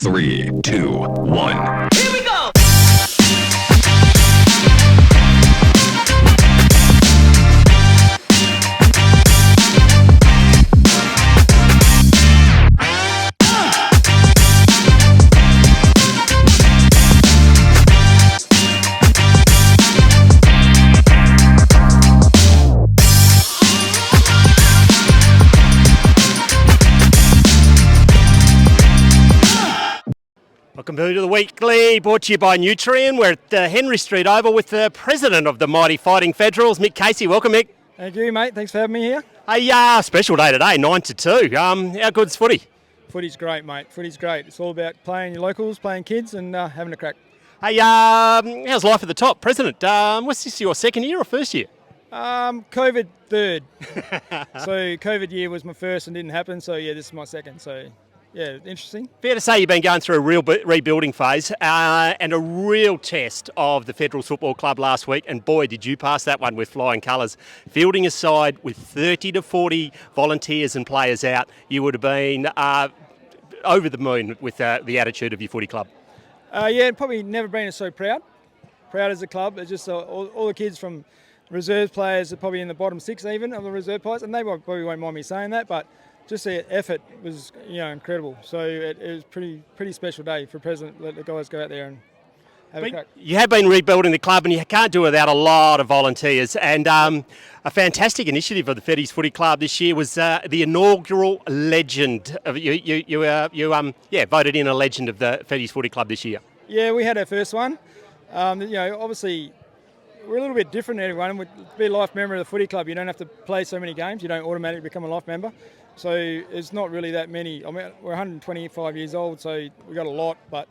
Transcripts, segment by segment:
3, 2, 1. Here we go! Welcome to the weekly, brought to you by Nutrien. We're at the Henry Street Oval with the president of the Mighty Fighting Federals, Mick Casey. Welcome, Mick. Thank you, mate. Thanks for having me here. Hey, special day today, 9 to 2. How good's footy? Footy's great, mate. Footy's great. It's all about playing your locals, playing kids, and having a crack. Hey, how's life at the top, president? What's this, your second year or first year? COVID third. So COVID year was my first and didn't happen. So yeah, this is my second. So yeah, interesting. Fair to say you've been going through a real rebuilding phase and a real test of the Federals Football Club last week, and boy, did you pass that one with flying colours. Fielding a side with 30 to 40 volunteers and players out, you would have been over the moon with the attitude of your footy club. Yeah, probably never been so proud. Proud as a club. It's just all the kids from reserve players are probably in the bottom six even of the reserve players, and they probably won't mind me saying that, but just the effort was, incredible. So it was pretty special day for President. Let the guys go out there and have a crack. You have been rebuilding the club, and you can't do it without a lot of volunteers. And a fantastic initiative of the Feddies Footy Club this year was the inaugural legend. You voted in a legend of the Feddies Footy Club this year. Yeah, we had our first one. Obviously, we're a little bit different than everyone. To be a life member of the footy club, you don't have to play so many games. You don't automatically become a life member. So it's not really that many. I mean, we're 125 years old, so we've got a lot. But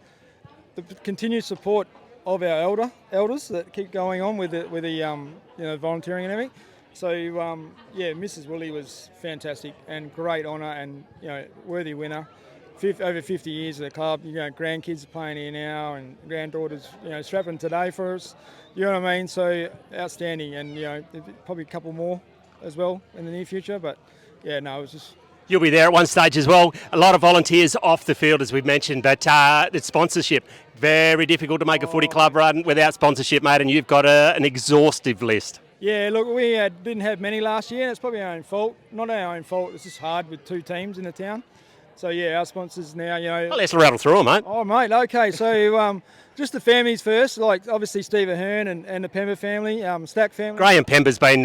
the continued support of our elders that keep going on with the volunteering and everything. So Mrs. Willie was fantastic and great honour and worthy winner. Over 50 years of the club. Grandkids are playing here now, and granddaughters strapping today for us. You know what I mean? So outstanding, and probably a couple more as well in the near future. But yeah, no, it was just. You'll be there at one stage as well. A lot of volunteers off the field, as we've mentioned, but it's sponsorship. Very difficult to make a footy club run without sponsorship, mate, and you've got an exhaustive list. Yeah, look, we didn't have many last year. It's probably our own fault. Not our own fault. It's just hard with two teams in the town. So yeah, our sponsors now, Well, let's rattle through them, mate. Oh, mate, okay. So just the families first, like obviously Steve Ahern and the Pember family, Stack family. Graham Pember's been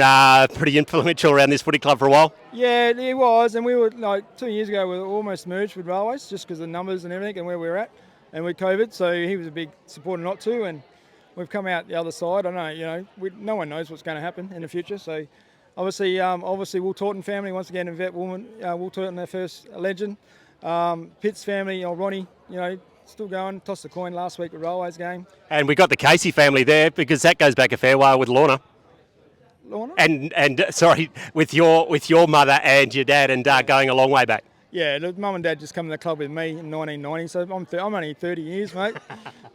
pretty influential around this footy club for a while. Yeah, he was, and we were 2 years ago we were almost merged with Railways just because of the numbers and everything and where we were at, and with COVID. So he was a big supporter not to, and we've come out the other side. I know, no one knows what's going to happen in the future. So obviously Will Taunton family once again, a vet woman, Will Taunton, their first legend. Pitt's family, Ronnie, still going. Tossed a coin last week at Railways game. And we got the Casey family there because that goes back a fair while with Lorna. Lorna? And sorry, with your mother and your dad, and going a long way back. Yeah, look, Mum and Dad just come to the club with me in 1990, so I'm only 30 years, mate.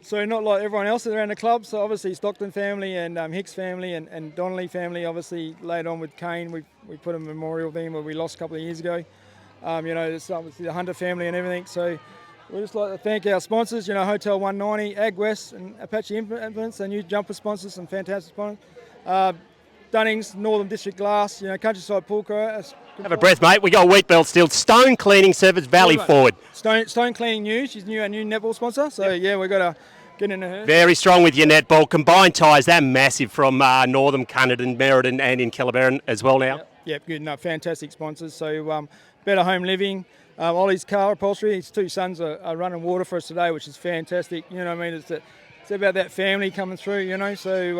So not like everyone else around the club. So obviously Stockton family and Hicks family and Donnelly family, obviously later on with Kane, we put a memorial thing where we lost a couple of years ago. It's obviously the Hunter family and everything. So we'd just like to thank our sponsors, Hotel 190, Ag West and Apache Implements, our new jumper sponsors, some fantastic sponsors. Dunnings, Northern District Glass, Countryside Pool Crew. Have a breath, mate. We got a wheat belt still. Stone Cleaning Service, Valley Forward. Stone Cleaning News, she's our new netball sponsor. So we've got to get into her. Very strong with your netball. Combined ties, they're massive from Northam, Cunardon, Merredin and in Killabarron as well now. Yep, good. No, fantastic sponsors. So Better Home Living, Ollie's Car Upholstery. His two sons are running water for us today, which is fantastic. You know what I mean? It's about that family coming through, So,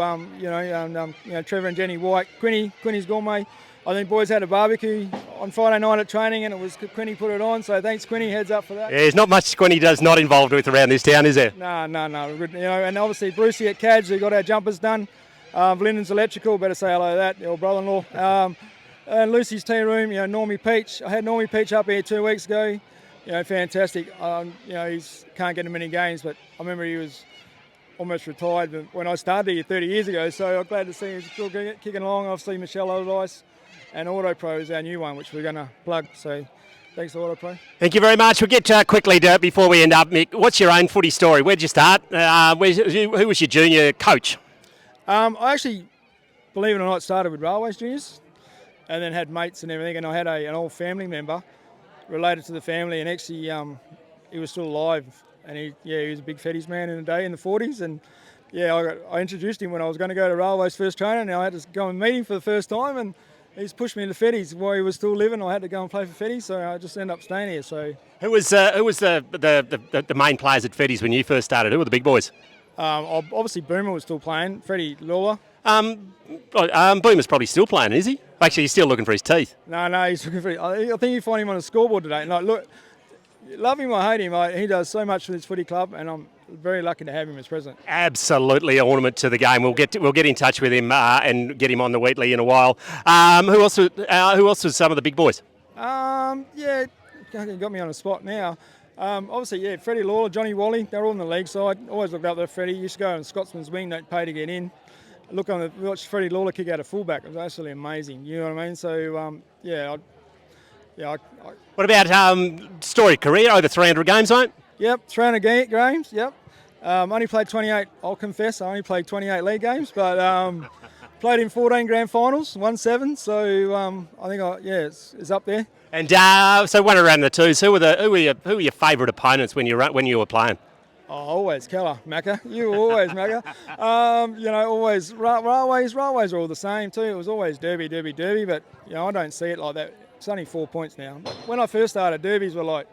Trevor and Jenny White, Quinny's Gourmet. I think boys had a barbecue on Friday night at training, and it was Quinny put it on. So thanks, Quinny. Heads up for that. Yeah, there's not much Quinny does not involved with around this town, is there? No. Good, and obviously Brucey at Cadge, who got our jumpers done. Linden's Electrical, better say hello to that, your brother-in-law. And Lucy's Tea Room, Normie Peach. I had Normie Peach up here 2 weeks ago. Fantastic. He can't get in many games, but I remember he was almost retired when I started here 30 years ago. So I'm glad to see he's still kicking along. Obviously Michelle Allardyce and Auto Pro is our new one, which we're going to plug. So Thanks a lot, I play. Thank you very much. We'll get quickly to, before we end up, Mick, what's your own footy story? Where'd you start? Who was your junior coach? I actually, believe it or not, started with Railways Juniors and then had mates and everything, and I had an old family member related to the family, and actually he was still alive, and he was a big fetties man in the day in the 40s, and I introduced him when I was going to go to Railways first training, and I had to go and meet him for the first time, and he's pushed me into fetties while he was still living. I had to go and play for fetties, so I just ended up staying here. So who was the main players at fetties when you first started? Who were the big boys? Obviously Boomer was still playing, Freddie Lawler. Boomer's probably still playing, is he? Actually, he's still looking for his teeth. No, he's looking for. I think you find him on the scoreboard today. And look, love him or hate him, he does so much for this footy club, and I'm very lucky to have him as president. Absolutely, an ornament to the game. We'll get in touch with him and get him on the Wheatley in a while. Who else was some of the big boys? You got me on the spot now. Obviously, Freddie Lawler, Johnny Wally, they're all on the league side. Always looked up to Freddie. Used to go on Scotsman's wing, don't pay to get in. Watch Freddie Lawler kick out a fullback. It was absolutely amazing. You know what I mean? So, What about storied career, over 300 games, mate? Yep, 300 games, yep. Only played 28, I'll confess, I only played 28 league games, but played in 14 grand finals, won 7, so I think, it's up there. And so one around the twos, who were your favourite opponents when you were playing? Oh, always Keller, Macca. You were always Macca. Always Railways are all the same too. It was always derby, but I don't see it like that. It's only 4 points now. When I first started, derbies were like,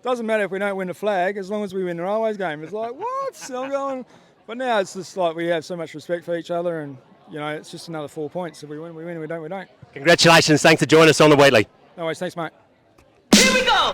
doesn't matter if we don't win the flag, as long as we win the Railways game. It's like, what? I'm going. But now it's just like we have so much respect for each other, and it's just another 4 points. If we win, we win. If we don't, we don't. Congratulations. Thanks for joining us on the Wheatley. No worries. Thanks, mate. Here we go!